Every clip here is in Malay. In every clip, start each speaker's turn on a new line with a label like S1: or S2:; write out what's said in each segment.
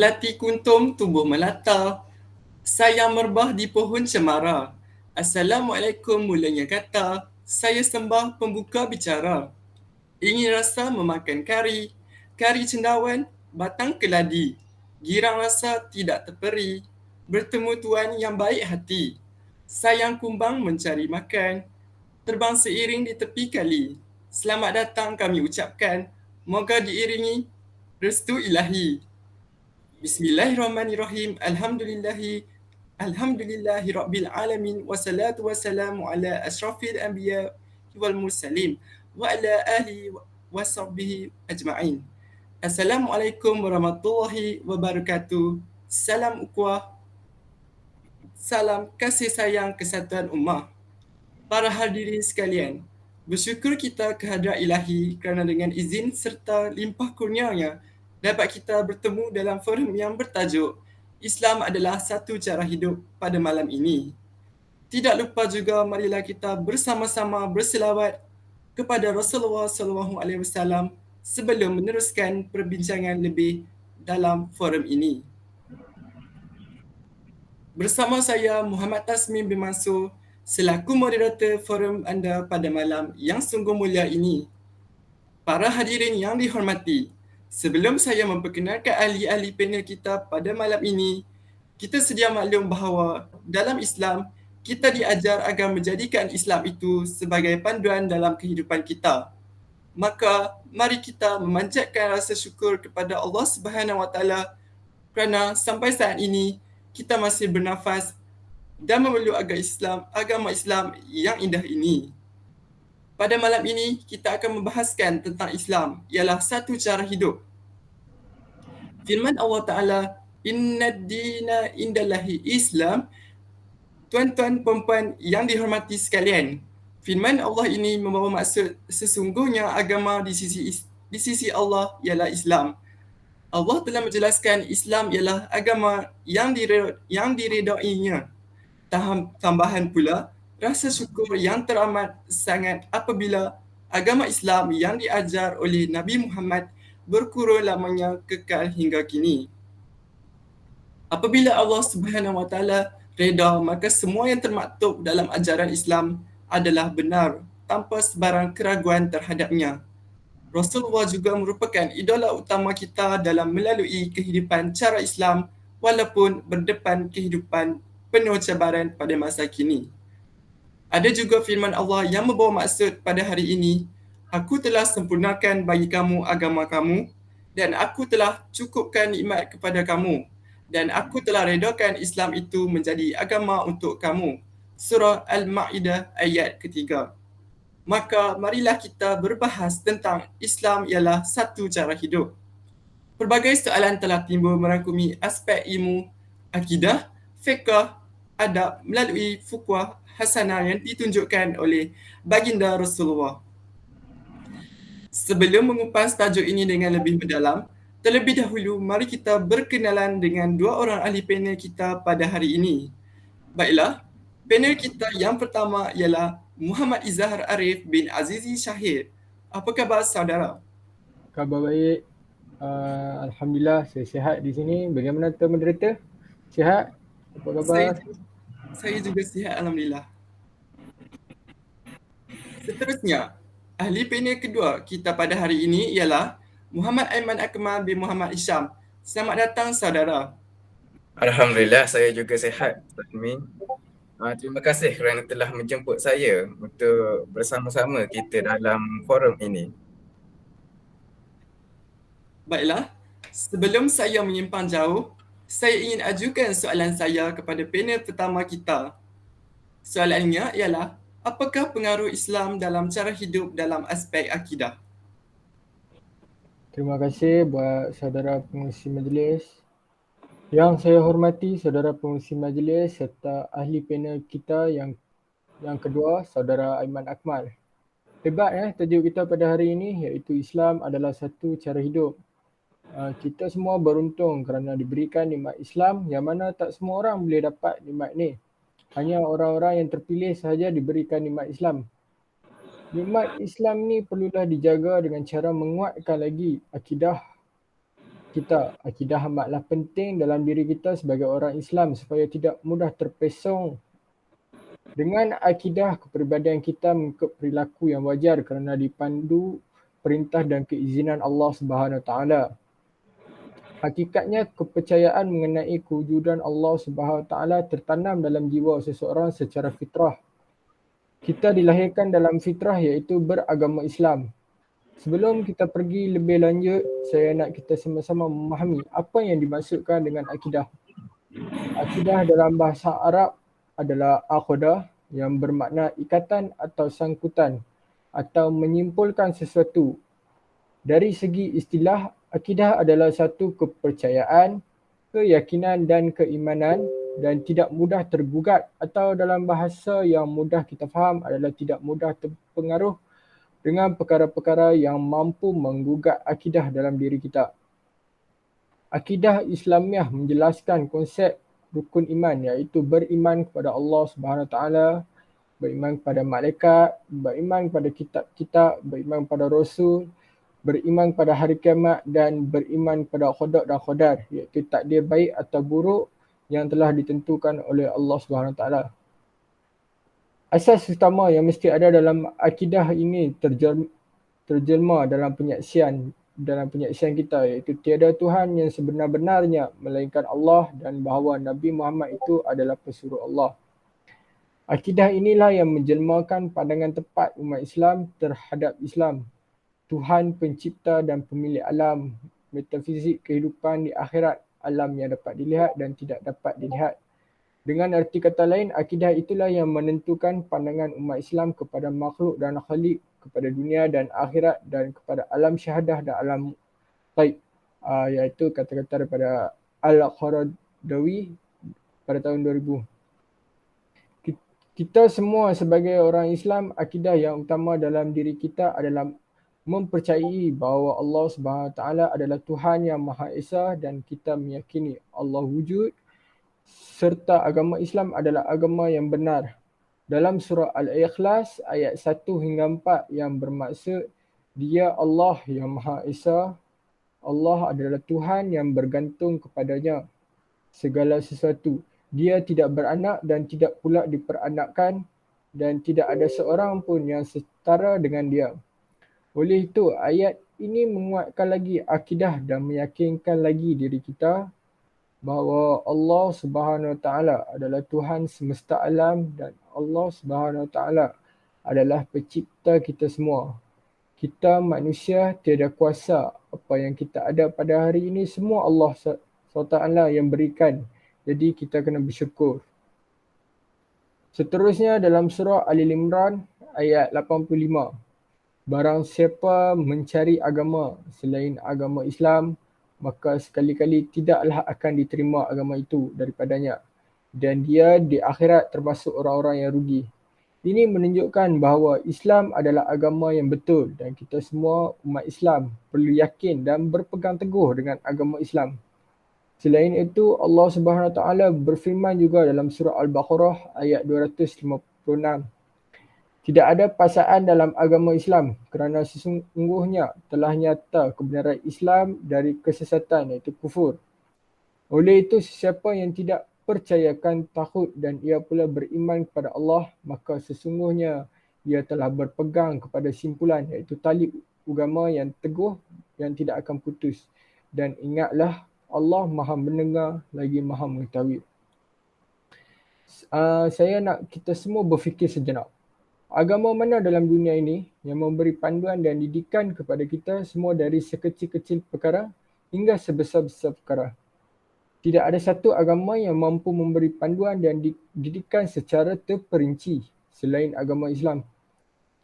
S1: Melati kuntum tumbuh melata, sayang merbah di pohon cemara. Assalamualaikum mulanya kata, saya sembah pembuka bicara. Ingin rasa memakan kari, kari cendawan, batang keladi. Girang rasa tidak terperi, bertemu tuan yang baik hati. Sayang kumbang mencari makan, terbang seiring di tepi kali. Selamat datang kami ucapkan, moga diiringi restu ilahi. Bismillahirrahmanirrahim. Alhamdulillahi rabbil alamin wassalatu wassalamu ala asyrafil anbiya wal mursalin wa ala alihi wa sahbihi ajma'in. Assalamualaikum warahmatullahi wabarakatuh. Salam ukhuwah, salam kasih sayang kesatuan ummah. Para hadirin sekalian, bersyukur kita kehadrat ilahi kerana dengan izin serta limpah kurnianya dapat kita bertemu dalam forum yang bertajuk Islam adalah satu cara hidup pada malam ini. Tidak lupa juga marilah kita bersama-sama berselawat kepada Rasulullah SAW sebelum meneruskan perbincangan lebih dalam forum ini. Bersama saya Muhammad Tasmim bin Mansur selaku moderator forum anda pada malam yang sungguh mulia ini. Para hadirin yang dihormati, sebelum saya memperkenalkan ahli-ahli panel kita pada malam ini, kita sedia maklum bahawa dalam Islam, kita diajar agar menjadikan Islam itu sebagai panduan dalam kehidupan kita. Maka, mari kita memanjatkan rasa syukur kepada Allah SWT kerana sampai saat ini, kita masih bernafas dan memeluk agama Islam yang indah ini. Pada malam ini, kita akan membahaskan tentang Islam, ialah satu cara hidup. Firman Allah Ta'ala, Inna dina indallahi Islam. Tuan-tuan perempuan yang dihormati sekalian, firman Allah ini membawa maksud sesungguhnya agama di sisi Allah ialah Islam. Allah telah menjelaskan Islam ialah agama yang diredainya. Tambahan pula, rasa syukur yang teramat sangat apabila agama Islam yang diajar oleh Nabi Muhammad berkurun lamanya kekal hingga kini. Apabila Allah Subhanahu Wa Taala reda, maka semua yang termaktub dalam ajaran Islam adalah benar tanpa sebarang keraguan terhadapnya. Rasulullah juga merupakan idola utama kita dalam melalui kehidupan cara Islam walaupun berdepan kehidupan penuh cabaran pada masa kini. Ada juga firman Allah yang membawa maksud pada hari ini, aku telah sempurnakan bagi kamu agama kamu dan aku telah cukupkan nikmat kepada kamu dan aku telah redakan Islam itu menjadi agama untuk kamu. Surah Al-Ma'idah ayat ketiga. Maka marilah kita berbahas tentang Islam ialah satu cara hidup. Pelbagai soalan telah timbul merangkumi aspek ilmu, akidah, fiqh, adab melalui fuqah hasanah yang ditunjukkan oleh baginda Rasulullah. Sebelum mengupas tajuk ini dengan lebih mendalam, terlebih dahulu mari kita berkenalan dengan dua orang ahli panel kita pada hari ini. Baiklah, panel kita yang pertama ialah Muhammad Izzahar Arif bin Azizi Shahid. Apa khabar saudara?
S2: Khabar baik. Alhamdulillah saya sihat di sini. Bagaimana tuan moderator? Sihat? Apa khabar?
S1: Saya juga sihat alhamdulillah. Seterusnya, ahli panel kedua kita pada hari ini ialah Muhammad Aiman Akmal bin Muhammad Isham. Selamat datang saudara.
S3: Alhamdulillah saya juga sihat, Ustaz Min. Terima kasih kerana telah menjemput saya untuk bersama-sama kita dalam forum ini.
S1: Baiklah, sebelum saya menyimpang jauh, saya ingin ajukan soalan saya kepada panel pertama kita. Soalannya ialah, apakah pengaruh Islam dalam cara hidup dalam aspek akidah?
S2: Terima kasih buat saudara pengurusi majlis. Yang saya hormati saudara pengurusi majlis serta ahli panel kita yang kedua, saudara Aiman Akmal. Hebat tajuk kita pada hari ini iaitu Islam adalah satu cara hidup. Kita semua beruntung kerana diberikan nikmat Islam yang mana tak semua orang boleh dapat nikmat ni. Hanya orang-orang yang terpilih sahaja diberikan nikmat Islam. Nikmat Islam ni perlulah dijaga dengan cara menguatkan lagi akidah kita. Akidah amatlah penting dalam diri kita sebagai orang Islam supaya tidak mudah terpesong. Dengan akidah, kepribadian kita mengikut perilaku yang wajar kerana dipandu perintah dan keizinan Allah Subhanahu Wa Taala. Hakikatnya kepercayaan mengenai kewujudan Allah Subhanahu Wa Taala tertanam dalam jiwa seseorang secara fitrah. Kita dilahirkan dalam fitrah iaitu beragama Islam. Sebelum kita pergi lebih lanjut, saya nak kita sama-sama memahami apa yang dimaksudkan dengan akidah. Akidah dalam bahasa Arab adalah aqdah yang bermakna ikatan atau sangkutan atau menyimpulkan sesuatu. Dari segi istilah, akidah adalah satu kepercayaan, keyakinan dan keimanan dan tidak mudah tergugat atau dalam bahasa yang mudah kita faham adalah tidak mudah terpengaruh dengan perkara-perkara yang mampu menggugat akidah dalam diri kita. Akidah Islamiah menjelaskan konsep rukun iman iaitu beriman kepada Allah Subhanahu Wa Taala, beriman kepada malaikat, beriman kepada kitab-kitab, beriman kepada rasul, beriman pada hari kiamat dan beriman pada qada dan qadar iaitu takdir baik atau buruk yang telah ditentukan oleh Allah Subhanahu Wa Taala. Asas utama yang mesti ada dalam akidah ini terjelma dalam penyaksian kita iaitu tiada Tuhan yang sebenar-benarnya melainkan Allah dan bahawa Nabi Muhammad itu adalah pesuruh Allah. Akidah inilah yang menjelmakan pandangan tepat umat Islam terhadap Islam, Tuhan pencipta dan pemilik alam, metafizik kehidupan di akhirat, alam yang dapat dilihat dan tidak dapat dilihat. Dengan erti kata lain, akidah itulah yang menentukan pandangan umat Islam kepada makhluk dan khalik, kepada dunia dan akhirat dan kepada alam syahadah dan alam ghaib. Iaitu kata-kata daripada Al-Qaradawi pada tahun 2000. Kita semua sebagai orang Islam, akidah yang utama dalam diri kita adalah mempercayai bahawa Allah Subhanahu Wa Taala adalah Tuhan yang Maha Esa dan kita meyakini Allah wujud serta agama Islam adalah agama yang benar. Dalam surah Al-Ikhlas ayat 1 hingga 4 yang bermaksud Dia Allah yang Maha Esa, Allah adalah Tuhan yang bergantung kepadanya segala sesuatu. Dia tidak beranak dan tidak pula diperanakkan dan tidak ada seorang pun yang setara dengan dia. Oleh itu, ayat ini menguatkan lagi akidah dan meyakinkan lagi diri kita bahawa Allah Subhanahu Wa Taala adalah Tuhan semesta alam dan Allah Subhanahu Wa Taala adalah pencipta kita semua. Kita manusia tiada kuasa, apa yang kita ada pada hari ini semua Allah SWT yang berikan. Jadi kita kena bersyukur. Seterusnya dalam surah Al-Imran ayat 85. Barang siapa mencari agama selain agama Islam, maka sekali-kali tidaklah akan diterima agama itu daripadanya. Dan dia di akhirat termasuk orang-orang yang rugi. Ini menunjukkan bahawa Islam adalah agama yang betul dan kita semua umat Islam perlu yakin dan berpegang teguh dengan agama Islam. Selain itu, Allah Subhanahu Wa Taala berfirman juga dalam surah Al-Baqarah ayat 256. Tidak ada paksaan dalam agama Islam kerana sesungguhnya telah nyata kebenaran Islam dari kesesatan iaitu kufur. Oleh itu, sesiapa yang tidak percayakan tauhid dan ia pula beriman kepada Allah, maka sesungguhnya ia telah berpegang kepada simpulan iaitu tali agama yang teguh yang tidak akan putus. Dan ingatlah Allah Maha mendengar lagi Maha mengetahui. Saya nak kita semua berfikir sejenak. Agama mana dalam dunia ini yang memberi panduan dan didikan kepada kita semua dari sekecil-kecil perkara hingga sebesar-besar perkara? Tidak ada satu agama yang mampu memberi panduan dan didikan secara terperinci selain agama Islam.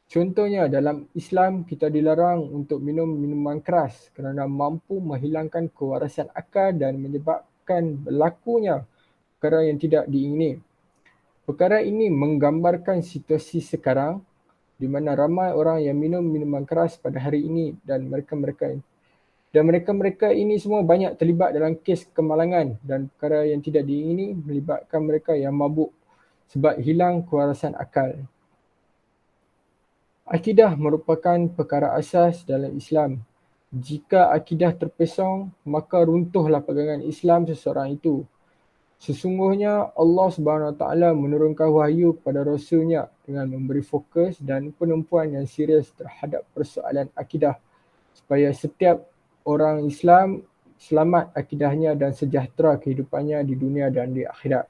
S2: Contohnya dalam Islam kita dilarang untuk minum minuman keras kerana mampu menghilangkan kewarasan akal dan menyebabkan berlakunya perkara yang tidak diingini. Perkara ini menggambarkan situasi sekarang di mana ramai orang yang minum minuman keras pada hari ini dan mereka-mereka ini semua banyak terlibat dalam kes kemalangan dan perkara yang tidak diingini melibatkan mereka yang mabuk sebab hilang kewarasan akal. Akidah merupakan perkara asas dalam Islam Jika akidah terpesong, maka runtuhlah pegangan Islam seseorang itu. Sesungguhnya Allah Subhanahu Wa Taala menurunkan wahyu kepada Rasulnya dengan memberi fokus dan penumpuan yang serius terhadap persoalan akidah supaya setiap orang Islam selamat akidahnya dan sejahtera kehidupannya di dunia dan di akhirat.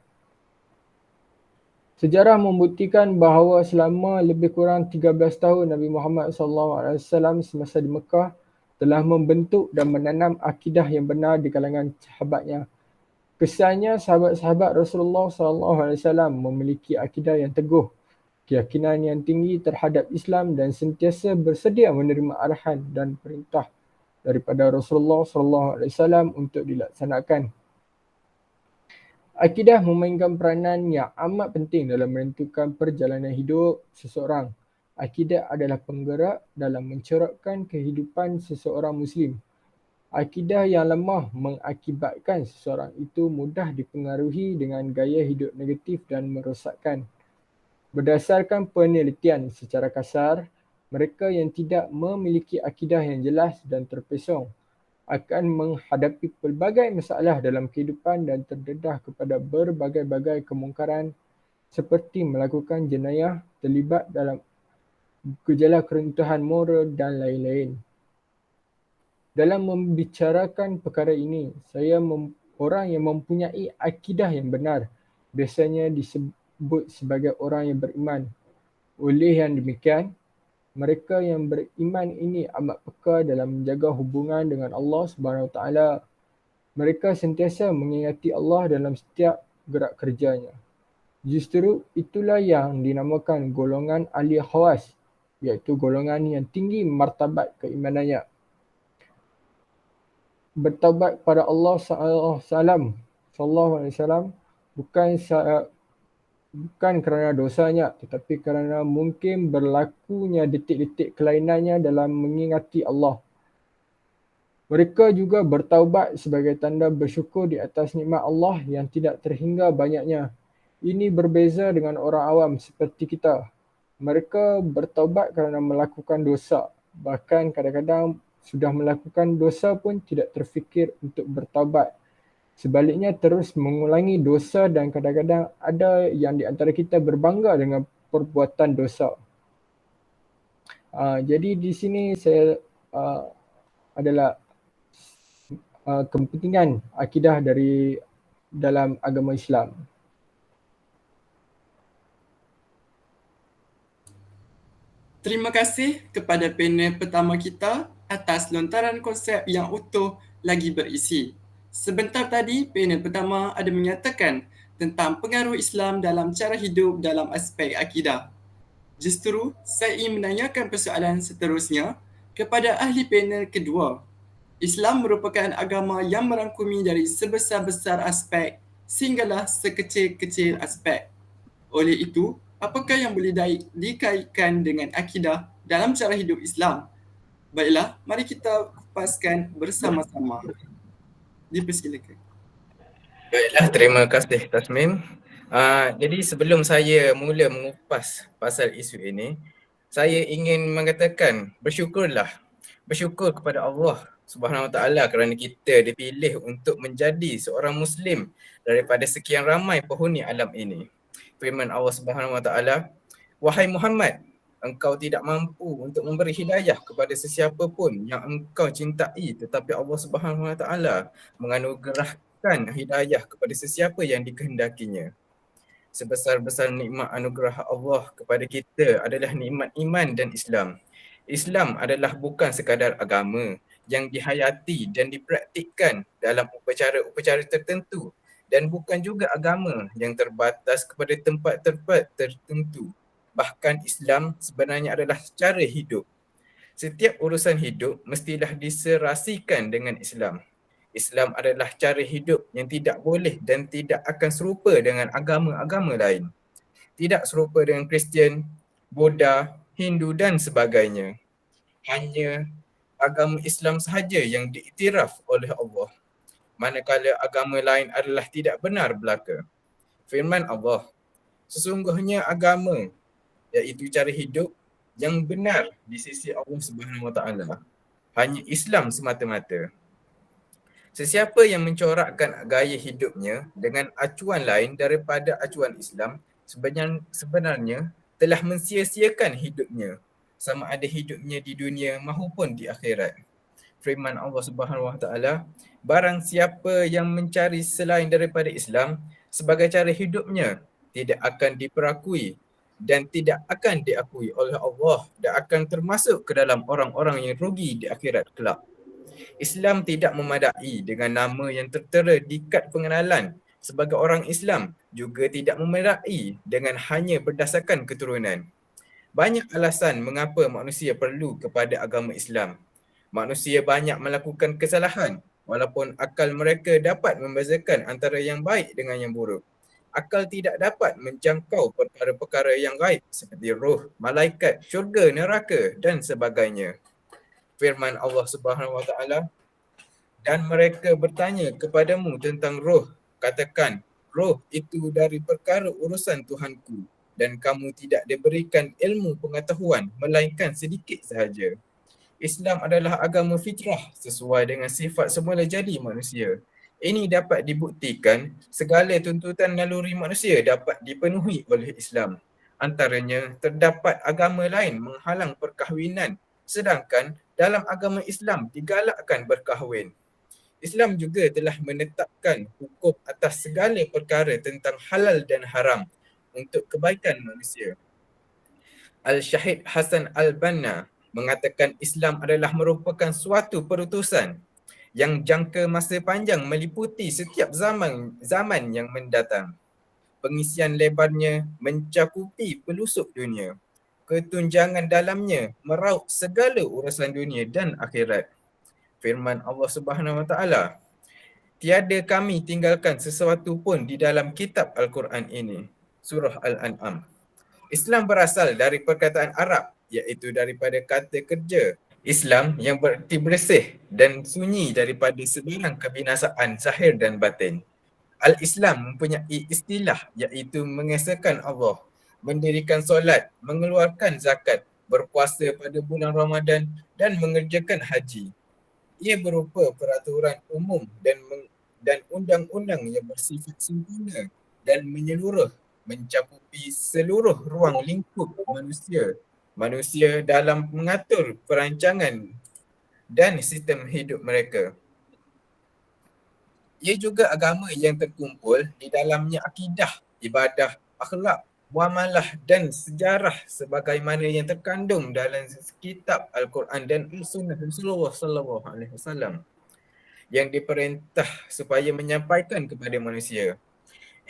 S2: Sejarah membuktikan bahawa selama lebih kurang 13 tahun Nabi Muhammad SAW semasa di Mekah telah membentuk dan menanam akidah yang benar di kalangan sahabatnya. Kesannya sahabat-sahabat Rasulullah SAW memiliki akidah yang teguh, keyakinan yang tinggi terhadap Islam dan sentiasa bersedia menerima arahan dan perintah daripada Rasulullah SAW untuk dilaksanakan. Akidah memainkan peranan yang amat penting dalam menentukan perjalanan hidup seseorang. Akidah adalah penggerak dalam mencorakkan kehidupan seseorang Muslim. Akidah yang lemah mengakibatkan seseorang itu mudah dipengaruhi dengan gaya hidup negatif dan merosakkan. Berdasarkan penelitian secara kasar, mereka yang tidak memiliki akidah yang jelas dan terpesong akan menghadapi pelbagai masalah dalam kehidupan dan terdedah kepada berbagai-bagai kemungkaran seperti melakukan jenayah, terlibat dalam gejala keruntuhan moral dan lain-lain. Dalam membicarakan perkara ini, orang yang mempunyai akidah yang benar biasanya disebut sebagai orang yang beriman. Oleh yang demikian, mereka yang beriman ini amat peka dalam menjaga hubungan dengan Allah Subhanahu Wa Taala. Mereka sentiasa mengingati Allah dalam setiap gerak kerjanya. Justru itulah yang dinamakan golongan ahli khawas, iaitu golongan yang tinggi martabat keimanannya. Bertaubat kepada Allah SAW bukan kerana dosanya, tetapi kerana mungkin berlakunya detik-detik kelainannya dalam mengingati Allah. Mereka juga bertaubat sebagai tanda bersyukur di atas nikmat Allah yang tidak terhingga banyaknya. Ini berbeza dengan orang awam seperti kita. Mereka bertaubat kerana melakukan dosa. Bahkan kadang-kadang sudah melakukan dosa pun tidak terfikir untuk bertaubat. Sebaliknya terus mengulangi dosa dan kadang-kadang ada yang di antara kita berbangga dengan perbuatan dosa. Jadi di sini saya adalah kepentingan akidah dari dalam agama Islam.
S1: Terima kasih kepada panel pertama kita atas lontaran konsep yang utuh lagi berisi. Sebentar tadi, panel pertama ada menyatakan tentang pengaruh Islam dalam cara hidup dalam aspek akidah. Justru, saya ingin menanyakan persoalan seterusnya kepada ahli panel kedua. Islam merupakan agama yang merangkumi dari sebesar-besar aspek sehinggalah sekecil-kecil aspek. Oleh itu, apakah yang boleh dikaitkan dengan akidah dalam cara hidup Islam? Baiklah, mari kita kupaskan bersama-sama. Dipersilakan.
S3: Baiklah, terima kasih Tasmin. Jadi sebelum saya mula mengupas pasal isu ini, saya ingin mengatakan bersyukur kepada Allah Subhanahu Wa Taala kerana kita dipilih untuk menjadi seorang Muslim daripada sekian ramai penghuni alam ini. Firman Allah Subhanahu Wa Taala, "Wahai Muhammad, engkau tidak mampu untuk memberi hidayah kepada sesiapa pun yang engkau cintai, tetapi Allah Subhanahu Wa Taala menganugerahkan hidayah kepada sesiapa yang dikehendakinya." Sebesar-besar nikmat anugerah Allah kepada kita adalah nikmat iman dan Islam. Islam adalah bukan sekadar agama yang dihayati dan dipraktikkan dalam upacara-upacara tertentu dan bukan juga agama yang terbatas kepada tempat-tempat tertentu. Bahkan Islam sebenarnya adalah cara hidup. Setiap urusan hidup mestilah diserasikan dengan Islam. Islam adalah cara hidup yang tidak boleh dan tidak akan serupa dengan agama-agama lain. Tidak serupa dengan Kristian, Buddha, Hindu dan sebagainya. Hanya agama Islam sahaja yang diiktiraf oleh Allah. Manakala agama lain adalah tidak benar belaka. Firman Allah, sesungguhnya agama iaitu cara hidup yang benar di sisi Allah Subhanahu Wa Taala hanya Islam semata-mata. Sesiapa yang mencorakkan gaya hidupnya dengan acuan lain daripada acuan Islam sebenarnya telah mensia-siakan hidupnya, sama ada hidupnya di dunia maupun di akhirat. Firman Allah Subhanahu Wa Taala, barang siapa yang mencari selain daripada Islam sebagai cara hidupnya tidak akan diperakui dan tidak akan diakui oleh Allah dan akan termasuk ke dalam orang-orang yang rugi di akhirat kelak. Islam tidak memadai dengan nama yang tertera di kad pengenalan sebagai orang Islam, juga tidak memadai dengan hanya berdasarkan keturunan. Banyak alasan mengapa manusia perlu kepada agama Islam. Manusia banyak melakukan kesalahan walaupun akal mereka dapat membezakan antara yang baik dengan yang buruk. Akal tidak dapat menjangkau perkara-perkara yang gaib seperti roh, malaikat, syurga, neraka dan sebagainya. Firman Allah Subhanahu Wa Taala, dan mereka bertanya kepadamu tentang roh. Katakan, roh itu dari perkara urusan Tuhanku dan kamu tidak diberikan ilmu pengetahuan melainkan sedikit sahaja. Islam adalah agama fitrah sesuai dengan sifat semula jadi manusia. Ini dapat dibuktikan segala tuntutan naluri manusia dapat dipenuhi oleh Islam. Antaranya, terdapat agama lain menghalang perkahwinan sedangkan dalam agama Islam digalakkan berkahwin. Islam juga telah menetapkan hukum atas segala perkara tentang halal dan haram untuk kebaikan manusia. Al-Syahid Hasan Al-Banna mengatakan Islam adalah merupakan suatu perutusan yang jangka masa panjang meliputi setiap zaman yang mendatang. Pengisian lebarnya mencakupi pelusuk dunia. Ketunjangan dalamnya meraup segala urusan dunia dan akhirat. Firman Allah Subhanahu Wa Taala, tiada kami tinggalkan sesuatu pun di dalam kitab Al-Quran ini. Surah Al-An'am. Islam berasal dari perkataan Arab iaitu daripada kata kerja. Islam yang berarti bersih dan sunyi daripada sebarang kebinasaan zahir dan batin. Al-Islam mempunyai istilah iaitu mengesahkan Allah, mendirikan solat, mengeluarkan zakat, berpuasa pada bulan Ramadan dan mengerjakan haji. Ia berupa peraturan umum dan undang-undang yang bersifat sempurna dan menyeluruh, mencakupi seluruh ruang lingkup manusia dalam mengatur perancangan dan sistem hidup mereka. Ia juga agama yang terkumpul di dalamnya akidah, ibadah, akhlak, muamalah dan sejarah sebagaimana yang terkandung dalam kitab Al-Quran dan Sunnah Rasulullah sallallahu alaihi wasallam yang diperintah supaya menyampaikan kepada manusia.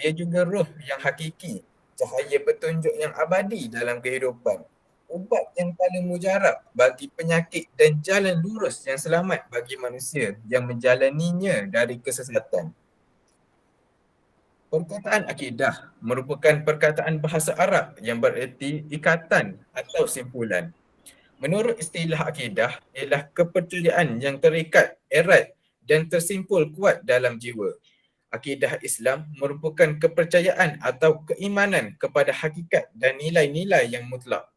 S3: Ia juga roh yang hakiki, cahaya petunjuk yang abadi dalam kehidupan, ubat yang paling mujarab bagi penyakit dan jalan lurus yang selamat bagi manusia yang menjalaninya dari kesesatan. Perkataan akidah merupakan perkataan bahasa Arab yang bererti ikatan atau simpulan. Menurut istilah akidah ialah kepercayaan yang terikat, erat dan tersimpul kuat dalam jiwa. Akidah Islam merupakan kepercayaan atau keimanan kepada hakikat dan nilai-nilai yang mutlak,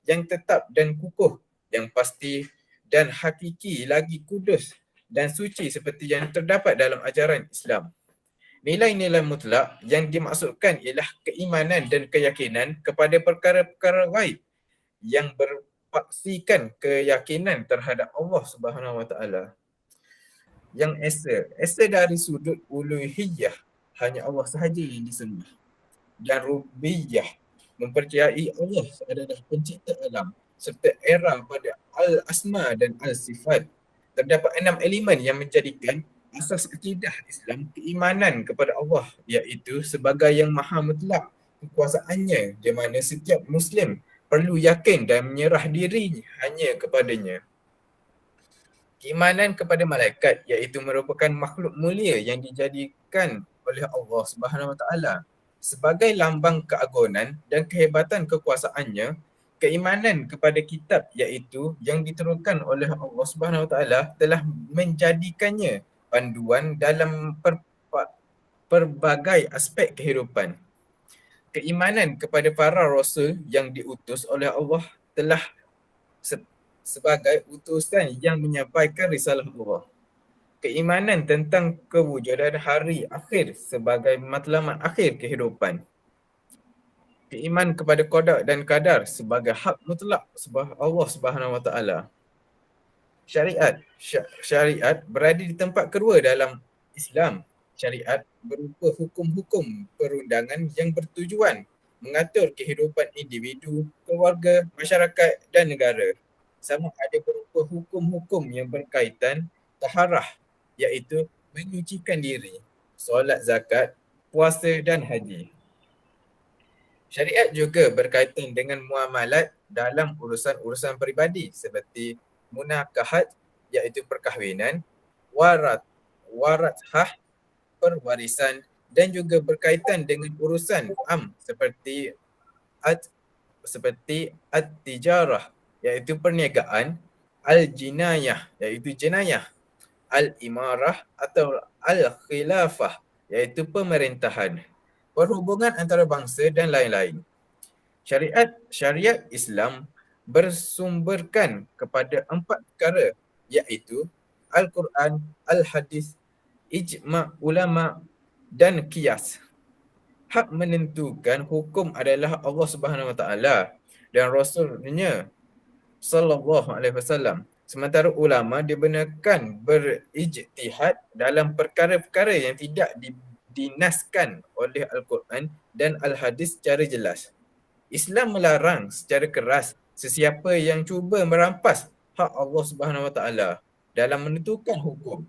S3: yang tetap dan kukuh, yang pasti dan hakiki lagi kudus dan suci seperti yang terdapat dalam ajaran Islam. Nilai-nilai mutlak yang dimaksudkan ialah keimanan dan keyakinan kepada perkara-perkara gaib yang berpaksikan keyakinan terhadap Allah Subhanahu Wa Taala. Yang esa dari sudut uluhiyah hanya Allah sahaja yang disembah. Dan rububiyah mempercayai Allah adalah pencipta alam serta era pada al-asma dan al-sifat. Terdapat 6 elemen yang menjadikan asas akidah Islam keimanan kepada Allah iaitu sebagai yang maha mutlak kekuasaannya di mana setiap Muslim perlu yakin dan menyerah diri hanya kepadanya. Keimanan kepada malaikat iaitu merupakan makhluk mulia yang dijadikan oleh Allah Subhanahu Wa Taala sebagai lambang keagungan dan kehebatan kekuasaannya. Keimanan kepada kitab iaitu yang diturunkan oleh Allah Subhanahu Wa Taala telah menjadikannya panduan dalam pelbagai aspek kehidupan. Keimanan kepada para rasul yang diutus oleh Allah telah sebagai utusan yang menyampaikan risalah Allah. Keimanan tentang kewujudan hari akhir sebagai matlamat akhir kehidupan. Keimanan kepada qada dan qadar sebagai hak mutlak Allah Subhanahu Wa Taala. Syariat berada di tempat kedua dalam Islam. Syariat berupa hukum-hukum perundangan yang bertujuan mengatur kehidupan individu, keluarga, masyarakat dan negara. Sama ada berupa hukum-hukum yang berkaitan taharah, iaitu menyucikan diri, solat, zakat, puasa dan haji. Syariat juga berkaitan dengan muamalat dalam urusan-urusan peribadi seperti munakahat, iaitu perkahwinan, warathah, perwarisan dan juga berkaitan dengan urusan seperti at-tijarah, iaitu perniagaan, al-jinayah, iaitu jenayah, al-imarah atau al-khilafah, iaitu pemerintahan, perhubungan antara bangsa dan lain-lain. Syariat Islam bersumberkan kepada 4 perkara, iaitu Al-Quran, Al-Hadis, ijma' ulama dan qiyas. Hak menentukan hukum adalah Allah Subhanahu Wa Taala dan Rasulnya sallallahu alaihi wasallam. Sementara ulama dibenarkan berijtihad dalam perkara-perkara yang tidak dinaskan oleh Al-Quran dan Al-Hadis secara jelas. Islam melarang secara keras sesiapa yang cuba merampas hak Allah Subhanahu Wa Taala dalam menentukan hukum.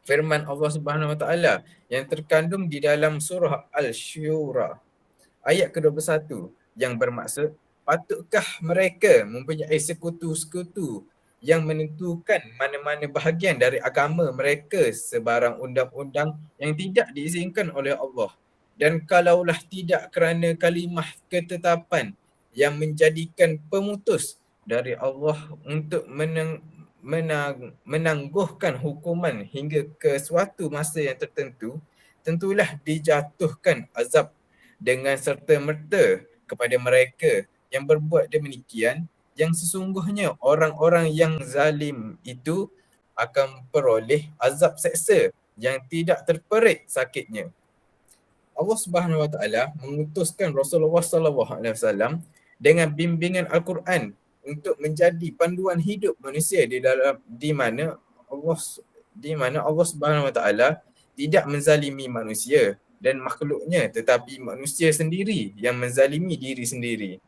S3: Firman Allah Subhanahu Wa Taala yang terkandung di dalam surah Al-Syura ayat ke-21 yang bermaksud, patutkah mereka mempunyai sekutu-sekutu yang menentukan mana-mana bahagian dari agama mereka sebarang undang-undang yang tidak diizinkan oleh Allah. Dan kalaulah tidak kerana kalimah ketetapan yang menjadikan pemutus dari Allah untuk menangguhkan hukuman hingga ke suatu masa yang tertentu, tentulah dijatuhkan azab dengan serta-merta kepada mereka yang berbuat demikian, yang sesungguhnya orang-orang yang zalim itu akan peroleh azab seksa yang tidak terperit sakitnya. Allah Subhanahu Wa Taala mengutuskan Rasulullah sallallahu alaihi wasallam dengan bimbingan Al-Quran untuk menjadi panduan hidup manusia di mana Allah Subhanahu Wa Taala tidak menzalimi manusia dan makhluknya, tetapi manusia sendiri yang menzalimi diri sendiri.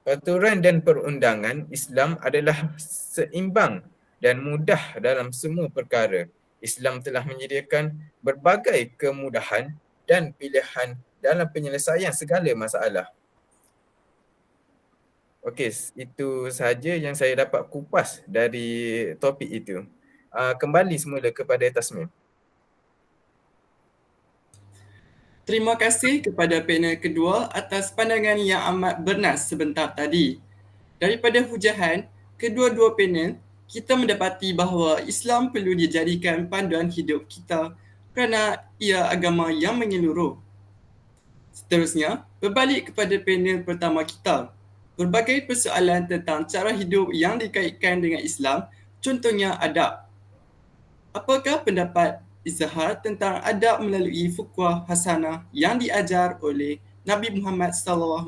S3: Peraturan dan perundangan Islam adalah seimbang dan mudah dalam semua perkara. Islam telah menyediakan berbagai kemudahan dan pilihan dalam penyelesaian segala masalah. Okey, itu sahaja yang saya dapat kupas dari topik itu. Kembali semula kepada Tasmim.
S1: Terima kasih kepada panel kedua atas pandangan yang amat bernas sebentar tadi. Daripada hujahan, kedua-dua panel, kita mendapati bahawa Islam perlu dijadikan panduan hidup kita kerana ia agama yang menyeluruh. Seterusnya, berbalik kepada panel pertama kita. Berbagai persoalan tentang cara hidup yang dikaitkan dengan Islam, contohnya adab. Apakah pendapat Izhar tentang adab melalui fuqah hasanah yang diajar oleh Nabi Muhammad SAW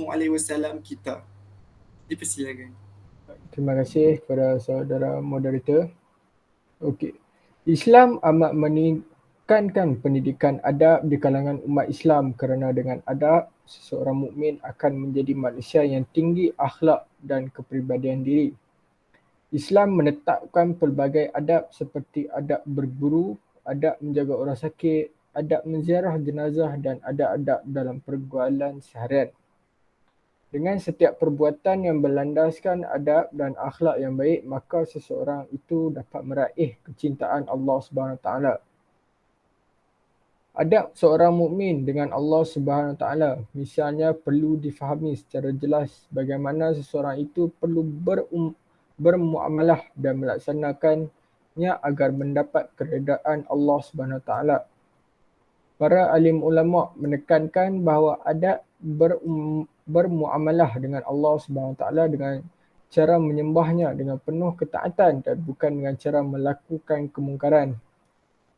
S1: kita? Dipersilakan.
S2: Terima kasih kepada saudara moderator. Okey. Islam amat menekankan pendidikan adab di kalangan umat Islam kerana dengan adab, seseorang mukmin akan menjadi manusia yang tinggi akhlak dan kepribadian diri. Islam menetapkan pelbagai adab seperti adab berguru, adab menjaga orang sakit, adab menziarah jenazah dan adab-adab dalam pergaulan seharian. Dengan setiap perbuatan yang berlandaskan adab dan akhlak yang baik, maka seseorang itu dapat meraih kecintaan Allah Subhanahu Taala. Adab seorang mukmin dengan Allah Subhanahu Taala misalnya perlu difahami secara jelas bagaimana seseorang itu perlu bermuamalah dan melaksanakannya agar mendapat keredaan Allah Subhanahu Taala. Para alim ulama menekankan bahawa adab bermuamalah dengan Allah Subhanahu Taala dengan cara menyembahnya dengan penuh ketaatan dan bukan dengan cara melakukan kemungkaran.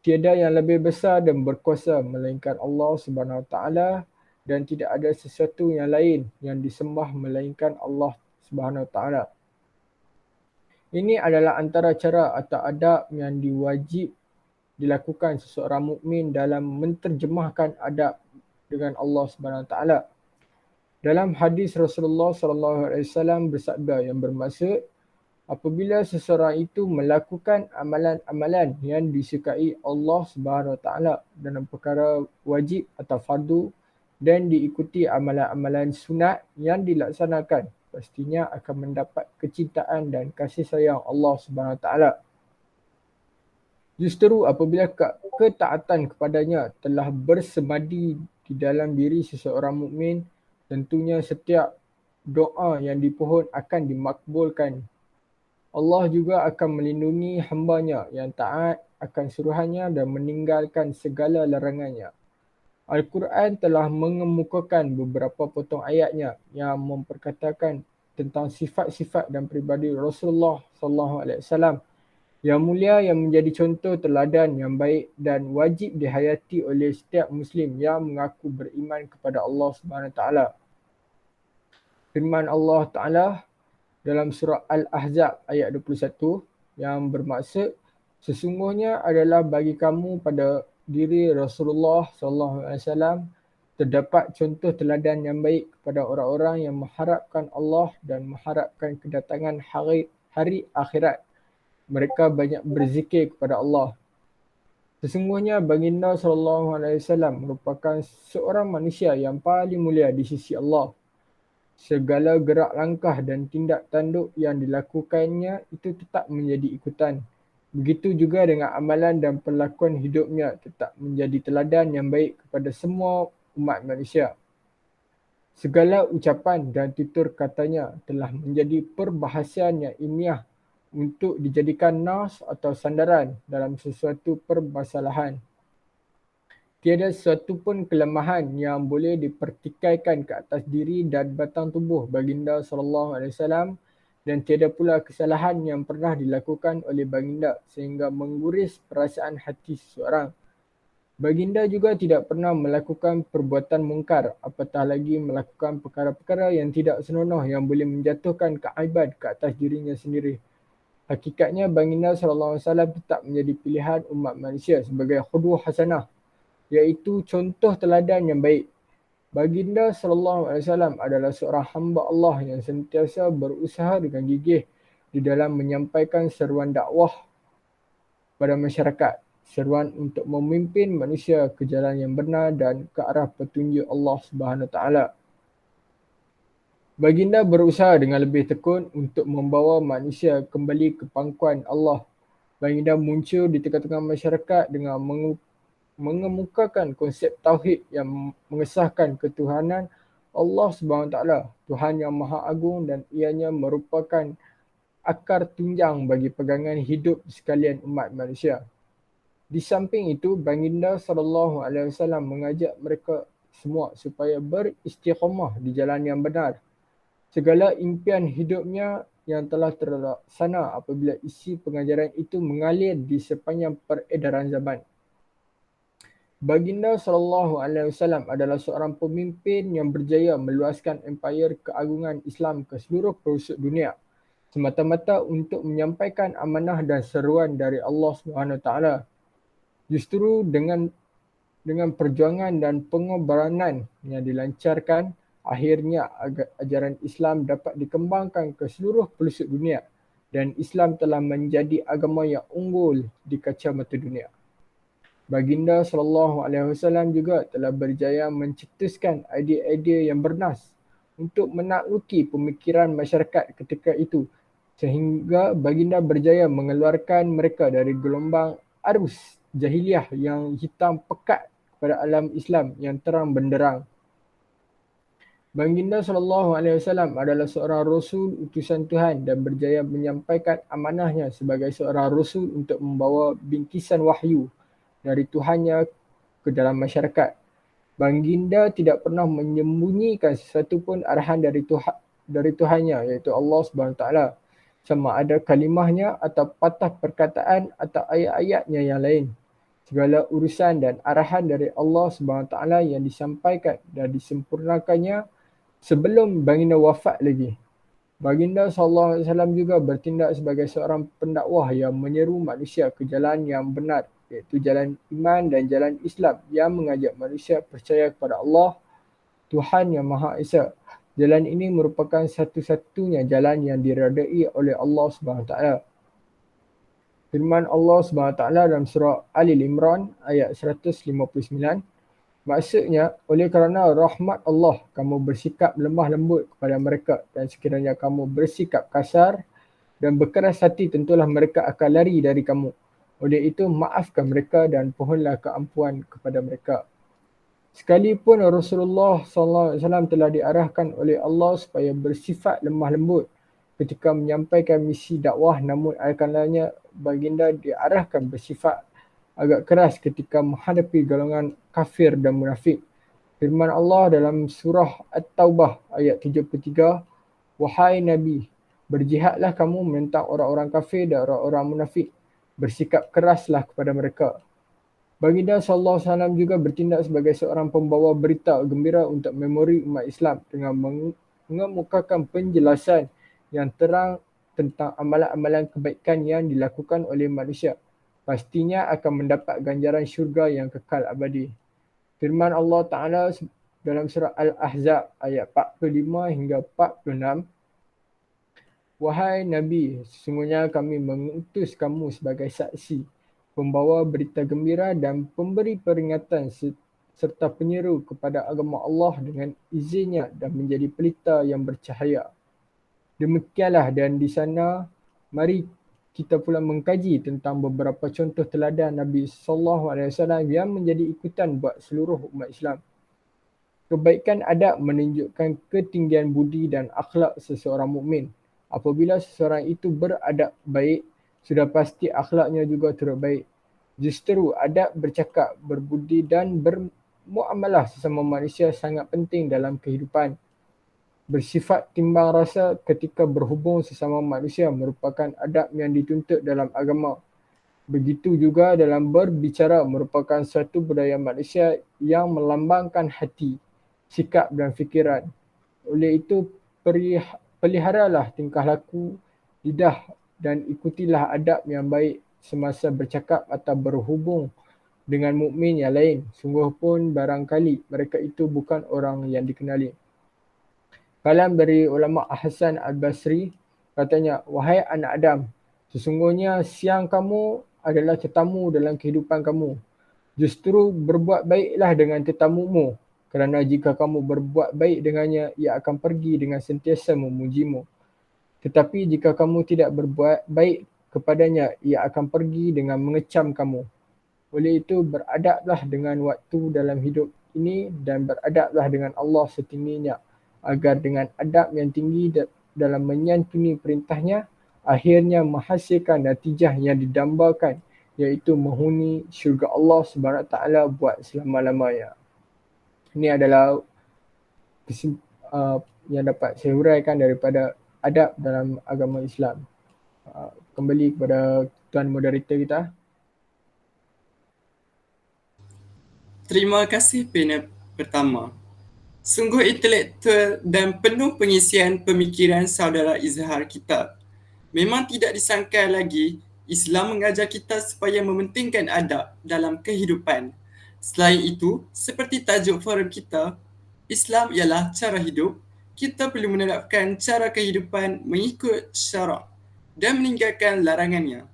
S2: Tiada yang lebih besar dan berkuasa melainkan Allah Subhanahu Wa Taala dan tidak ada sesuatu yang lain yang disembah melainkan Allah Subhanahu Wa Taala. Ini adalah antara cara atau adab yang diwajib dilakukan seseorang mukmin dalam menterjemahkan adab dengan Allah Subhanahu Wa Taala. Dalam hadis Rasulullah sallallahu alaihi wasallam bersabda yang bermaksud apabila seseorang itu melakukan amalan-amalan yang disukai Allah Subhanahu Wa Taala dalam perkara wajib atau fardu dan diikuti amalan-amalan sunat yang dilaksanakan, pastinya akan mendapat kecintaan dan kasih sayang Allah Subhanahu Wa Taala. Justru apabila ketaatan kepadanya telah bersemadi di dalam diri seseorang mukmin, tentunya setiap doa yang dipohon akan dimakbulkan. Allah juga akan melindungi hambanya yang taat akan suruhannya dan meninggalkan segala larangannya. Al-Quran telah mengemukakan beberapa potong ayatnya yang memperkatakan tentang sifat-sifat dan pribadi Rasulullah SAW yang mulia yang menjadi contoh teladan yang baik dan wajib dihayati oleh setiap Muslim yang mengaku beriman kepada Allah Subhanahu Taala. Firman Allah Taala dalam surah Al-Ahzab ayat 21 yang bermaksud sesungguhnya adalah bagi kamu pada diri Rasulullah SAW terdapat contoh teladan yang baik kepada orang-orang yang mengharapkan Allah dan mengharapkan kedatangan hari akhirat. Mereka banyak berzikir kepada Allah. Sesungguhnya baginda SAW merupakan seorang manusia yang paling mulia di sisi Allah. Segala gerak langkah dan tindak tanduk yang dilakukannya itu tetap menjadi ikutan. Begitu juga dengan amalan dan perlakuan hidupnya tetap menjadi teladan yang baik kepada semua umat manusia. Segala ucapan dan tutur katanya telah menjadi perbahasan yang ilmiah untuk dijadikan nas atau sandaran dalam sesuatu permasalahan. Tiada sesuatu pun kelemahan yang boleh dipertikaikan ke atas diri dan batang tubuh baginda SAW dan tiada pula kesalahan yang pernah dilakukan oleh baginda sehingga mengguris perasaan hati seseorang. Baginda juga tidak pernah melakukan perbuatan mungkar, apatah lagi melakukan perkara-perkara yang tidak senonoh yang boleh menjatuhkan keaiban ke atas dirinya sendiri. Hakikatnya baginda SAW tetap menjadi pilihan umat manusia sebagai qudwah hasanah, iaitu contoh teladan yang baik. Baginda SAW adalah seorang hamba Allah yang sentiasa berusaha dengan gigih di dalam menyampaikan seruan dakwah pada masyarakat, seruan untuk memimpin manusia ke jalan yang benar dan ke arah petunjuk Allah Subhanahu Taala. Baginda berusaha dengan lebih tekun untuk membawa manusia kembali ke pangkuan Allah. Baginda muncul di tengah-tengah masyarakat dengan mengemukakan konsep tauhid yang mengesahkan ketuhanan Allah Subhanahu Taala, Tuhan yang Maha Agung dan ianya merupakan akar tunjang bagi pegangan hidup sekalian umat manusia. Di samping itu, baginda SAW mengajak mereka semua supaya beristiqamah di jalan yang benar. Segala impian hidupnya yang telah terlaksana apabila isi pengajaran itu mengalir di sepanjang peredaran zaman. Baginda SAW adalah seorang pemimpin yang berjaya meluaskan empayar keagungan Islam ke seluruh pelosok dunia semata-mata untuk menyampaikan amanah dan seruan dari Allah SWT. Justru dengan perjuangan dan pengorbanan yang dilancarkan, akhirnya ajaran Islam dapat dikembangkan ke seluruh pelosok dunia dan Islam telah menjadi agama yang unggul di kacamata dunia. Baginda SAW juga telah berjaya mencetuskan idea-idea yang bernas untuk menakluki pemikiran masyarakat ketika itu sehingga baginda berjaya mengeluarkan mereka dari gelombang arus jahiliah yang hitam pekat kepada alam Islam yang terang benderang. Baginda SAW adalah seorang Rasul utusan Tuhan dan berjaya menyampaikan amanahnya sebagai seorang Rasul untuk membawa bingkisan wahyu dari Tuhannya ke dalam masyarakat. Baginda tidak pernah menyembunyikan sesuatu pun arahan dari dari Tuhannya iaitu Allah SWT. Sama ada kalimahnya atau patah perkataan atau ayat-ayatnya yang lain. Segala urusan dan arahan dari Allah SWT yang disampaikan dan disempurnakannya sebelum baginda wafat lagi. Baginda SAW juga bertindak sebagai seorang pendakwah yang menyeru manusia ke jalan yang benar iaitu jalan iman dan jalan Islam yang mengajak manusia percaya kepada Allah, Tuhan yang Maha Esa. Jalan ini merupakan satu-satunya jalan yang diredai oleh Allah SWT. Firman Allah SWT dalam surah Al-Imran ayat 159, maksudnya, oleh kerana rahmat Allah, kamu bersikap lemah lembut kepada mereka dan sekiranya kamu bersikap kasar dan berkeras hati, tentulah mereka akan lari dari kamu. Oleh itu, maafkan mereka dan pohonlah keampuan kepada mereka. Sekalipun Rasulullah SAW telah diarahkan oleh Allah supaya bersifat lemah lembut ketika menyampaikan misi dakwah, namun kalanya baginda diarahkan bersifat agak keras ketika menghadapi golongan kafir dan munafik. Firman Allah dalam surah At-Taubah ayat 73, wahai Nabi, berjihadlah kamu menentang orang-orang kafir dan orang-orang munafik. Bersikap keraslah kepada mereka. Baginda SAW juga bertindak sebagai seorang pembawa berita gembira untuk memori umat Islam dengan mengemukakan penjelasan yang terang tentang amalan-amalan kebaikan yang dilakukan oleh manusia. Pastinya akan mendapat ganjaran syurga yang kekal abadi. Firman Allah Ta'ala dalam surah Al-Ahzab ayat 45 hingga 46, wahai Nabi, sesungguhnya kami mengutus kamu sebagai saksi, pembawa berita gembira dan pemberi peringatan serta penyeru kepada agama Allah dengan izinnya dan menjadi pelita yang bercahaya. Demikianlah, dan di sana mari kita pula mengkaji tentang beberapa contoh teladan Nabi SAW yang menjadi ikutan buat seluruh umat Islam. Kebaikan adab menunjukkan ketinggian budi dan akhlak seseorang mukmin. Apabila seseorang itu beradab baik, sudah pasti akhlaknya juga turut baik. Justru adab bercakap, berbudi dan bermuamalah sesama manusia sangat penting dalam kehidupan. Bersifat timbang rasa ketika berhubung sesama manusia merupakan adab yang dituntut dalam agama. Begitu juga dalam berbicara merupakan suatu budaya manusia yang melambangkan hati, sikap dan fikiran. Oleh itu, peliharalah tingkah laku, lidah dan ikutilah adab yang baik semasa bercakap atau berhubung dengan mukmin yang lain. Sungguh pun barangkali mereka itu bukan orang yang dikenali. Kalam dari ulama Hasan Al-Basri katanya, wahai anak Adam, sesungguhnya siang kamu adalah tetamu dalam kehidupan kamu. Justru berbuat baiklah dengan tetamumu, kerana jika kamu berbuat baik dengannya, ia akan pergi dengan sentiasa memujimu. Tetapi jika kamu tidak berbuat baik kepadanya, ia akan pergi dengan mengecam kamu. Oleh itu, beradablah dengan waktu dalam hidup ini dan beradablah dengan Allah setingginya, agar dengan adab yang tinggi dalam menyantuni perintahnya, akhirnya menghasilkan natijah yang didambakan, iaitu menghuni syurga Allah SWT buat selama-lamanya. Ini adalah yang dapat saya huraikan daripada adab dalam agama Islam. Kembali kepada tuan moderator kita.
S1: Terima kasih panel pertama. Sungguh intelektual dan penuh pengisian pemikiran saudara Izhar kita. Memang tidak disangka lagi, Islam mengajar kita supaya mementingkan adab dalam kehidupan. Selain itu, seperti tajuk forum kita, Islam ialah cara hidup, kita perlu menerapkan cara kehidupan mengikut syarak dan meninggalkan larangannya.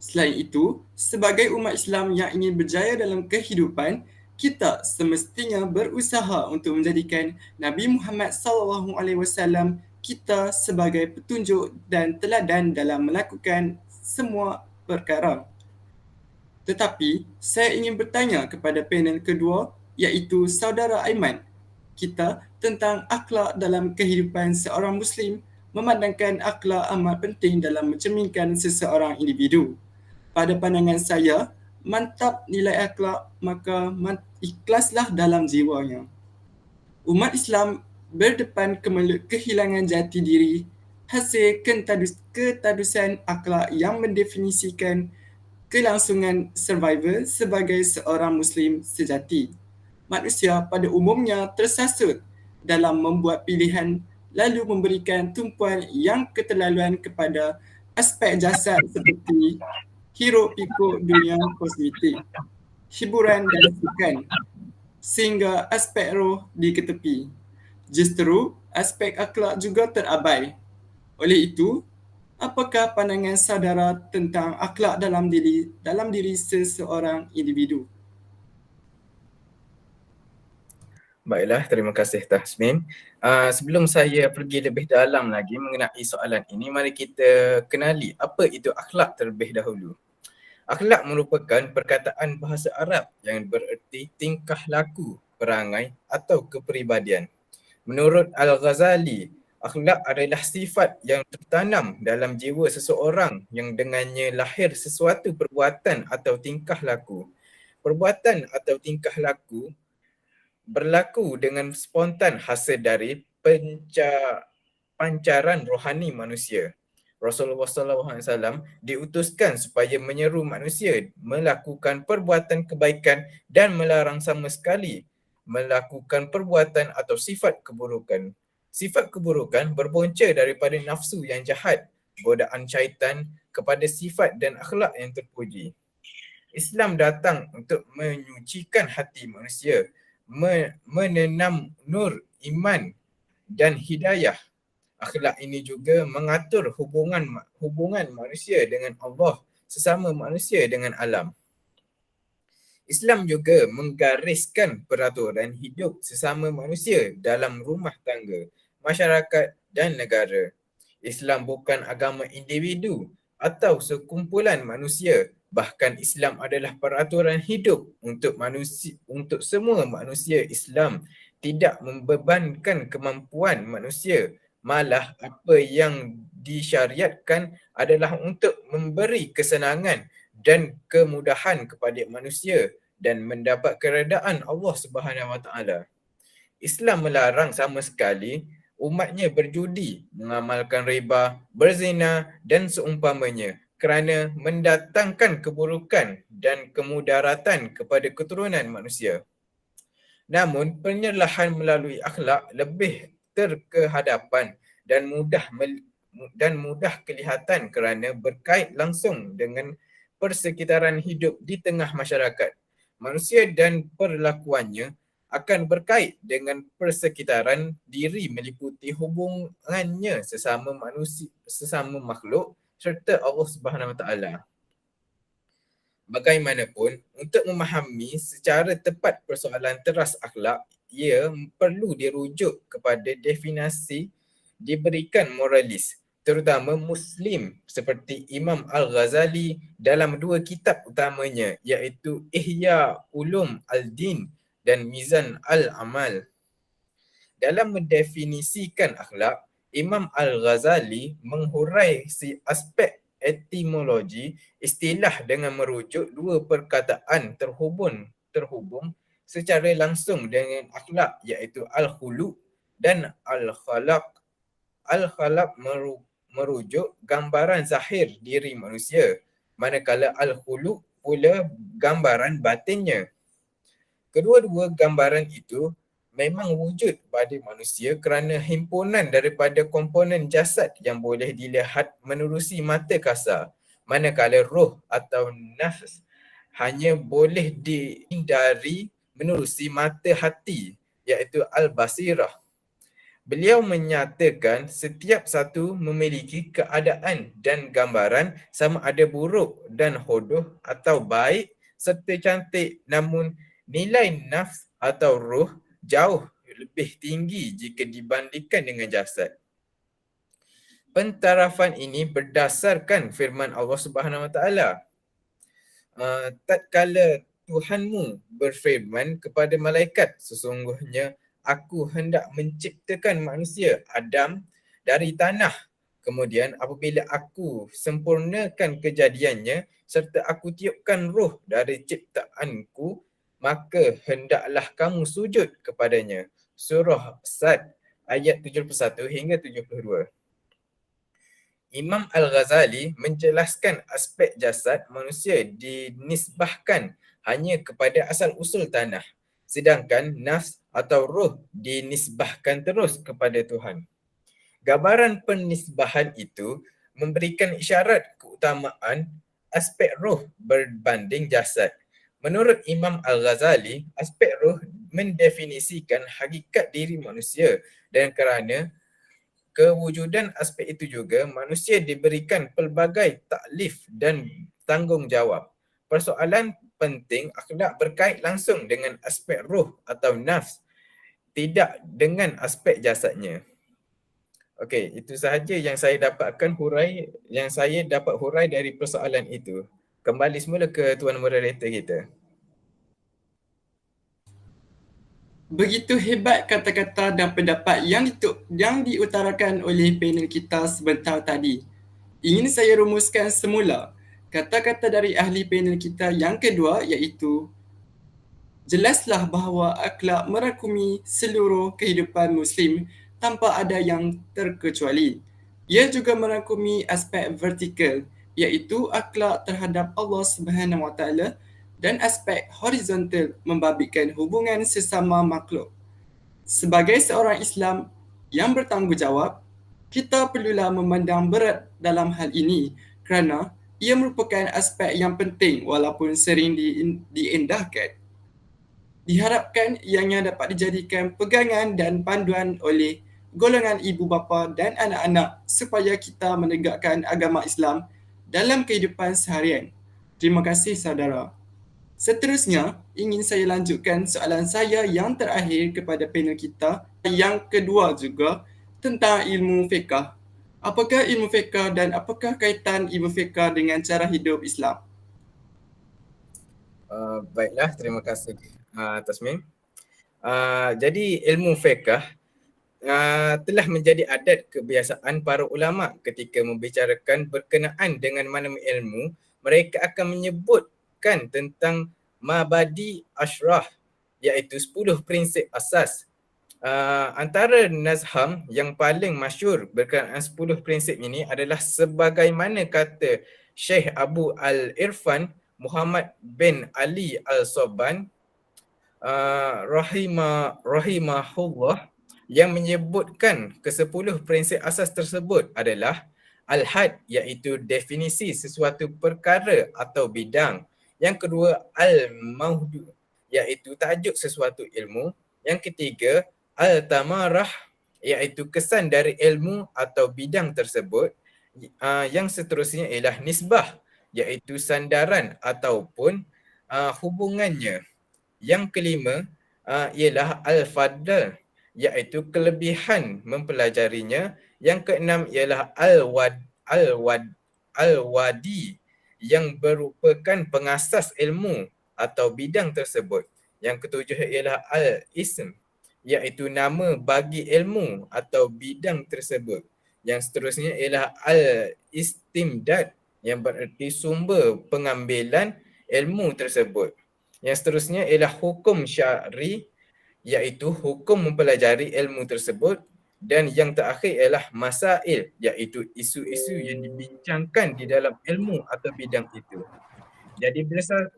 S1: Selain itu, sebagai umat Islam yang ingin berjaya dalam kehidupan, kita semestinya berusaha untuk menjadikan Nabi Muhammad SAW kita sebagai petunjuk dan teladan dalam melakukan semua perkara. Tetapi, saya ingin bertanya kepada panel kedua, iaitu saudara Aiman, kita tentang akhlak dalam kehidupan seorang Muslim, memandangkan akhlak amat penting dalam mencerminkan seseorang individu. Pada pandangan saya, mantap nilai akhlak, maka ikhlaslah dalam jiwanya. Umat Islam berdepan kemelut kehilangan jati diri hasil ketadusan akhlak yang mendefinisikan kelangsungan survivor sebagai seorang Muslim sejati. Manusia pada umumnya tersasut dalam membuat pilihan lalu memberikan tumpuan yang keterlaluan kepada aspek jasad seperti hiruk pikuk dunia kosmetik, hiburan dan sukan, sehingga aspek roh diketepi. Justru aspek akhlak juga terabai. Oleh itu, apakah pandangan saudara tentang akhlak dalam diri seseorang individu?
S3: Baiklah, terima kasih Tasmin. Sebelum saya pergi lebih dalam lagi mengenai soalan ini, mari kita kenali apa itu akhlak terlebih dahulu. Akhlak merupakan perkataan bahasa Arab yang bererti tingkah laku, perangai atau kepribadian. Menurut Al-Ghazali, akhlak adalah sifat yang tertanam dalam jiwa seseorang yang dengannya lahir sesuatu perbuatan atau tingkah laku. Perbuatan atau tingkah laku berlaku dengan spontan hasil dari pancaran rohani manusia. Rasulullah SAW diutuskan supaya menyeru manusia melakukan perbuatan kebaikan dan melarang sama sekali melakukan perbuatan atau sifat keburukan. Sifat keburukan berbonca daripada nafsu yang jahat, godaan syaitan kepada sifat dan akhlak yang terpuji. Islam datang untuk menyucikan hati manusia, menenam nur iman dan hidayah. Akhlak ini juga mengatur hubungan manusia dengan Allah, sesama manusia dengan alam. Islam juga menggariskan peraturan hidup sesama manusia dalam rumah tangga, masyarakat dan negara. Islam bukan agama individu atau sekumpulan manusia, bahkan Islam adalah peraturan hidup untuk semua manusia. Islam tidak membebankan kemampuan manusia, malah apa yang disyariatkan adalah untuk memberi kesenangan dan kemudahan kepada manusia dan mendapat keredaan Allah Subhanahu Wa Taala. Islam melarang sama sekali umatnya berjudi, mengamalkan riba, berzina dan seumpamanya kerana mendatangkan keburukan dan kemudaratan kepada keturunan manusia. Namun, penyerahan melalui akhlak lebih terkehadapan dan mudah kelihatan kerana berkait langsung dengan persekitaran hidup di tengah masyarakat. Manusia dan perlakuannya akan berkait dengan persekitaran diri meliputi hubungannya sesama makhluk serta Allah Subhanahu Wa Taala. Bagaimanapun, untuk memahami secara tepat persoalan teras akhlak, ia perlu dirujuk kepada definisi diberikan moralis, terutama Muslim seperti Imam Al-Ghazali dalam dua kitab utamanya iaitu Ihya Ulum Al-Din dan Mizan Al-Amal. Dalam mendefinisikan akhlak, Imam Al-Ghazali menghurai aspek etimologi istilah dengan merujuk dua perkataan terhubung secara langsung dengan akhlak iaitu al-khuluq dan al-khalaq. Al-khalaq merujuk gambaran zahir diri manusia, manakala al-khuluq pula gambaran batinnya. Kedua-dua gambaran itu memang wujud pada manusia kerana himpunan daripada komponen jasad yang boleh dilihat menerusi mata kasar, manakala roh atau nafs hanya boleh dihindari menerusi mata hati iaitu al-basirah. Beliau menyatakan setiap satu memiliki keadaan dan gambaran sama ada buruk dan hodoh atau baik serta cantik, namun nilai nafs atau roh jauh lebih tinggi jika dibandingkan dengan jasad. Pentarafan ini berdasarkan firman Allah Subhanahu Wa Taala. Tatkala Tuhanmu berfirman kepada malaikat, sesungguhnya aku hendak menciptakan manusia Adam dari tanah. Kemudian apabila aku sempurnakan kejadiannya serta aku tiupkan roh dari ciptaanku, maka hendaklah kamu sujud kepadanya. Surah Sad ayat 71 hingga 72. Imam Al-Ghazali menjelaskan aspek jasad manusia dinisbahkan hanya kepada asal-usul tanah, sedangkan nafs atau roh dinisbahkan terus kepada Tuhan. Gambaran penisbahan itu memberikan isyarat keutamaan aspek roh berbanding jasad. Menurut Imam Al-Ghazali, aspek roh mendefinisikan hakikat diri manusia, dan kerana kewujudan aspek itu juga, manusia diberikan pelbagai taklif dan tanggungjawab. Persoalan penting akhlak berkait langsung dengan aspek roh atau nafs, tidak dengan aspek jasadnya. Okey, itu sahaja yang saya dapat hurai dari persoalan itu. Kembali semula ke tuan moderator kita.
S1: Begitu hebat kata-kata dan pendapat yang diutarakan oleh panel kita sebentar tadi. Ingin saya rumuskan semula kata-kata dari ahli panel kita yang kedua, iaitu jelaslah bahawa akhlak merangkumi seluruh kehidupan Muslim tanpa ada yang terkecuali. Ia juga merangkumi aspek vertikal, iaitu akhlak terhadap Allah Subhanahu Wa Taala, dan aspek horizontal membabitkan hubungan sesama makhluk. Sebagai seorang Islam yang bertanggungjawab, kita perlulah memandang berat dalam hal ini kerana ia merupakan aspek yang penting walaupun sering diendahkan. Diharapkan ianya dapat dijadikan pegangan dan panduan oleh golongan ibu bapa dan anak-anak supaya kita menegakkan agama Islam dalam kehidupan seharian. Terima kasih saudara. Seterusnya, ingin saya lanjutkan soalan saya yang terakhir kepada panel kita, yang kedua juga, tentang ilmu fiqh. Apakah ilmu fiqh dan apakah kaitan ilmu fiqh dengan cara hidup Islam?
S3: Baiklah, terima kasih Tasmin. Jadi ilmu fiqh telah menjadi adat kebiasaan para ulama ketika membicarakan berkenaan dengan mana-mana ilmu, mereka akan menyebutkan tentang mabadi asyrah, iaitu 10 prinsip asas. Antara nazham yang paling masyhur berkenaan 10 prinsip ini adalah sebagaimana kata Syekh Abu Al-Irfan Muhammad bin Ali Al-Sabban rahimahullah, yang menyebutkan ke-10 prinsip asas tersebut adalah al-had, iaitu definisi sesuatu perkara atau bidang. Yang kedua, al-maudu, iaitu tajuk sesuatu ilmu. Yang ketiga, al-tamarah, iaitu kesan dari ilmu atau bidang tersebut. Yang seterusnya ialah nisbah, iaitu sandaran ataupun hubungannya. Yang kelima ialah al-fadl, iaitu kelebihan mempelajarinya. Yang keenam ialah al-wadi, yang merupakan pengasas ilmu atau bidang tersebut. Yang ketujuh ialah al-ism, iaitu nama bagi ilmu atau bidang tersebut. Yang seterusnya ialah al-istimdad, yang bererti sumber pengambilan ilmu tersebut. Yang seterusnya ialah hukum syar'i, iaitu hukum mempelajari ilmu tersebut. Dan yang terakhir ialah masail, iaitu isu-isu yang dibincangkan di dalam ilmu atau bidang itu. Jadi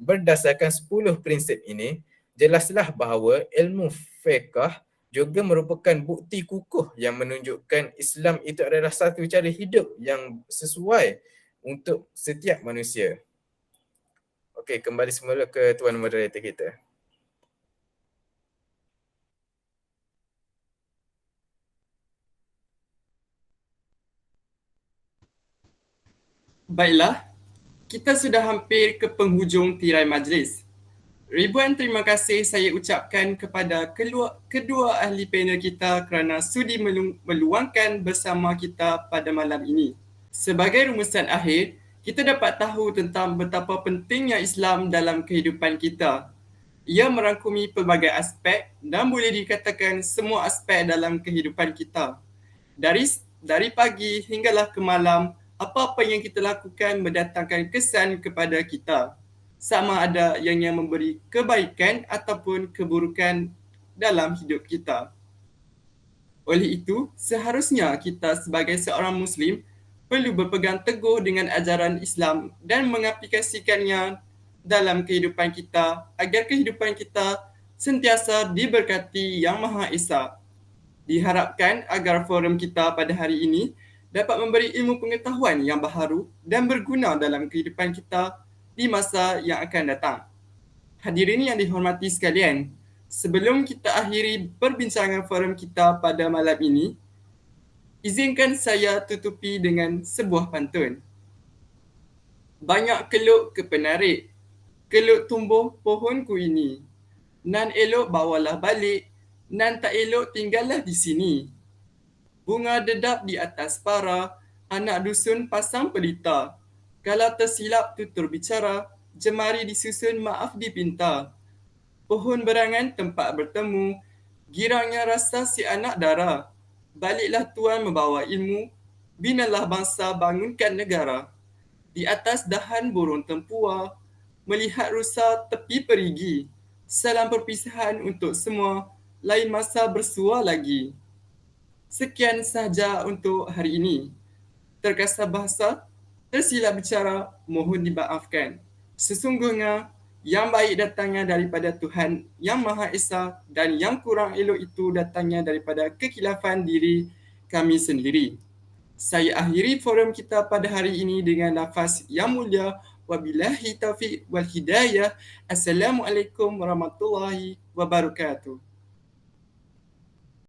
S3: berdasarkan 10 prinsip ini, jelaslah bahawa ilmu fiqh juga merupakan bukti kukuh yang menunjukkan Islam itu adalah satu cara hidup yang sesuai untuk setiap manusia. Okey, kembali semula ke tuan moderator kita.
S1: Baiklah, kita sudah hampir ke penghujung tirai majlis. Ribuan terima kasih saya ucapkan kepada kedua ahli panel kita kerana sudi meluangkan bersama kita pada malam ini. Sebagai rumusan akhir, kita dapat tahu tentang betapa pentingnya Islam dalam kehidupan kita. Ia merangkumi pelbagai aspek dan boleh dikatakan semua aspek dalam kehidupan kita. Dari pagi hinggalah ke malam, apa-apa yang kita lakukan mendatangkan kesan kepada kita, sama ada yang memberi kebaikan ataupun keburukan dalam hidup kita. Oleh itu, seharusnya kita sebagai seorang Muslim perlu berpegang teguh dengan ajaran Islam dan mengaplikasikannya dalam kehidupan kita agar kehidupan kita sentiasa diberkati Yang Maha Esa. Diharapkan agar forum kita pada hari ini dapat memberi ilmu pengetahuan yang baharu dan berguna dalam kehidupan kita di masa yang akan datang. Hadirin yang dihormati sekalian, sebelum kita akhiri perbincangan forum kita pada malam ini, izinkan saya tutupi dengan sebuah pantun. Banyak keluk ke penarik, keluk tumbuh pohonku ini. Nan elok bawalah balik, nan tak elok tinggallah di sini. Bunga dedap di atas para, anak dusun pasang pelita. Kalau tersilap tutur bicara, jemari disusun maaf dipinta. Pohon berangan tempat bertemu, girangnya rasa si anak dara. Baliklah tuan membawa ilmu, binalah bangsa bangunkan negara. Di atas dahan burung tempua, melihat rusa tepi perigi. Salam perpisahan untuk semua, lain masa bersua lagi. Sekian sahaja untuk hari ini. Terkasar bahasa, tersilap bicara, mohon dimaafkan. Sesungguhnya, yang baik datangnya daripada Tuhan Yang Maha Esa dan yang kurang elok itu datangnya daripada kekilafan diri kami sendiri. Saya akhiri forum kita pada hari ini dengan lafaz yang mulia. Wabillahi taufiq wal hidayah. Assalamualaikum warahmatullahi wabarakatuh.